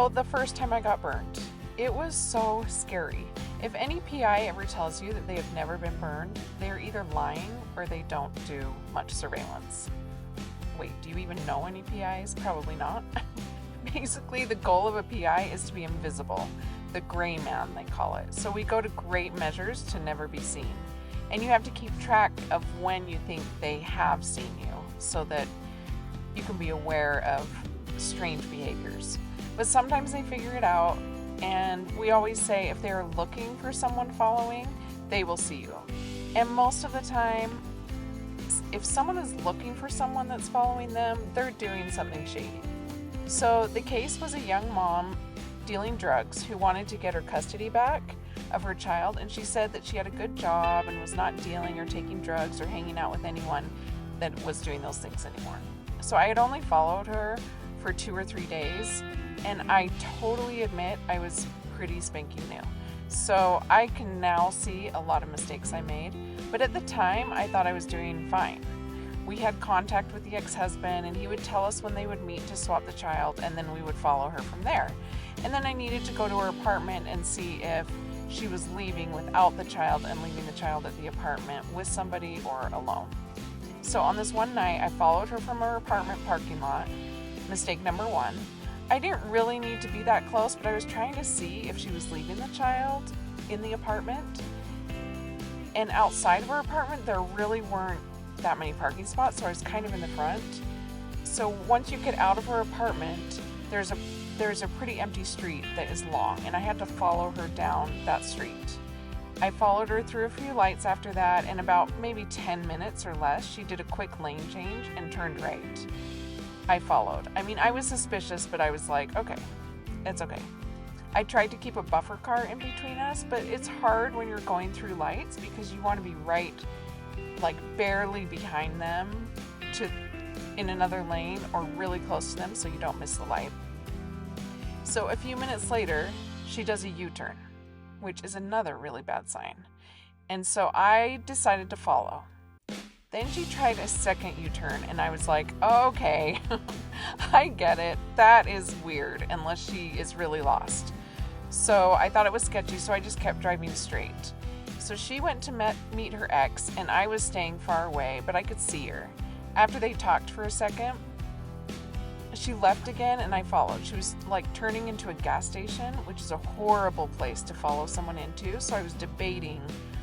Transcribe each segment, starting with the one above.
So the first time I got burned, it was so scary. If any PI ever tells you that they have never been burned, they're either lying or they don't do much surveillance. Wait, do you even know any PIs? Probably not. Basically, the goal of a PI is to be invisible. The gray man, they call it. So we go to great measures to never be seen. And you have to keep track of when you think they have seen you so that you can be aware of strange behaviors. But sometimes they figure it out, and we always say if they're looking for someone following, they will see you. And most of the time, if someone is looking for someone that's following them, they're doing something shady. So the case was a young mom dealing drugs who wanted to get her custody back of her child, and she said that she had a good job and was not dealing or taking drugs or hanging out with anyone that was doing those things anymore. So I had only followed her for 2 or 3 days, and I totally admit I was pretty spanking new. So I can now see a lot of mistakes I made, but at the time I thought I was doing fine. We had contact with the ex-husband, and he would tell us when they would meet to swap the child, and then we would follow her from there. And then I needed to go to her apartment and see if she was leaving without the child and leaving the child at the apartment with somebody or alone. So on this one night, I followed her from her apartment parking lot. Mistake number 1. I didn't really need to be that close, but I was trying to see if she was leaving the child in the apartment. And outside of her apartment, there really weren't that many parking spots, so I was kind of in the front. So once you get out of her apartment, there's a pretty empty street that is long, and I had to follow her down that street. I followed her through a few lights after that, and about maybe 10 minutes or less, she did a quick lane change and turned right. I followed. I mean, I was suspicious, but I was like, okay, it's okay. I tried to keep a buffer car in between us, but it's hard when you're going through lights because you want to be right, like barely behind them in another lane or really close to them so you don't miss the light. So a few minutes later, she does a U-turn, which is another really bad sign. And so I decided to follow. Then she tried a second U-turn, and I was like, oh, okay, I get it. That is weird, unless she is really lost. So I thought it was sketchy, so I just kept driving straight. So she went to meet her ex, and I was staying far away, but I could see her. After they talked for a second, she left again, and I followed. She was like turning into a gas station, which is a horrible place to follow someone into, so I was debating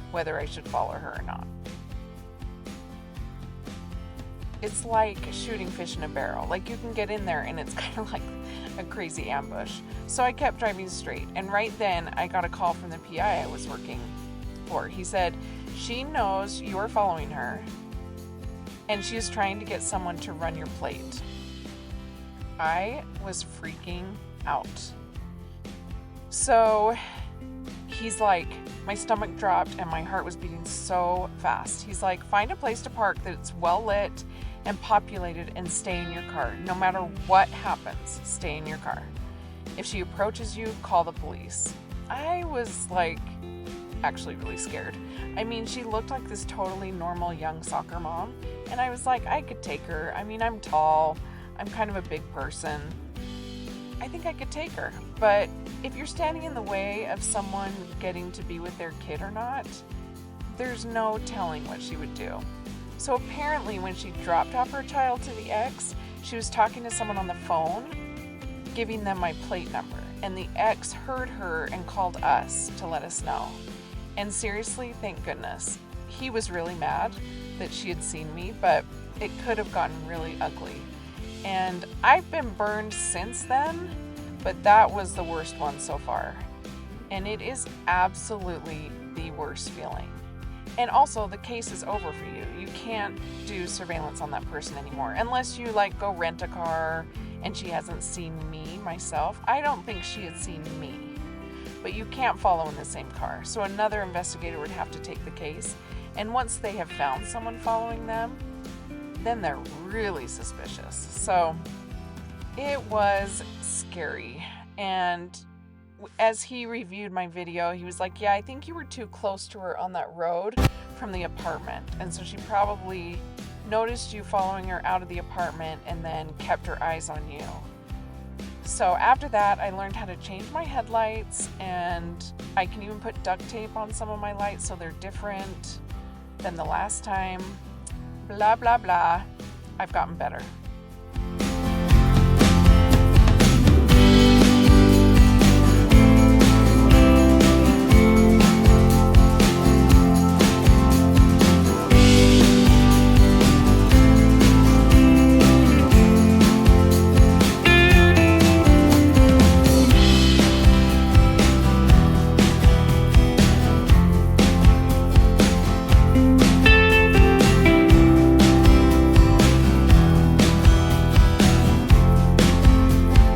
whether I should follow her or not. It's like shooting fish in a barrel. Like, you can get in there and it's kind of like a crazy ambush. So I kept driving straight, and right then I got a call from the PI I was working for. He said, she knows you're following her and she's trying to get someone to run your plate. I was freaking out. So he's like, my stomach dropped and my heart was beating so fast. He's like, find a place to park that's well lit and populated and stay in your car. No matter what happens, stay in your car. If she approaches you, call the police. I was like, actually really scared. I mean, she looked like this totally normal young soccer mom, and I was like, I could take her. I mean, I'm tall, I'm kind of a big person. I think I could take her. But if you're standing in the way of someone getting to be with their kid or not, there's no telling what she would do. So apparently when she dropped off her child to the ex, she was talking to someone on the phone, giving them my plate number. And the ex heard her and called us to let us know. And seriously, thank goodness. He was really mad that she had seen me, but it could have gotten really ugly. And I've been burned since then, but that was the worst one so far. And it is absolutely the worst feeling. And also, the case is over for you. You can't do surveillance on that person anymore, unless you like go rent a car and she hasn't seen me, myself. I don't think she had seen me. But you can't follow in the same car. So another investigator would have to take the case. And once they have found someone following them, then they're really suspicious. So it was scary. And as he reviewed my video, he was like, yeah, I think you were too close to her on that road from the apartment. And so she probably noticed you following her out of the apartment and then kept her eyes on you. So after that, I learned how to change my headlights, and I can even put duct tape on some of my lights so they're different than the last time. Blah, blah, blah. I've gotten better.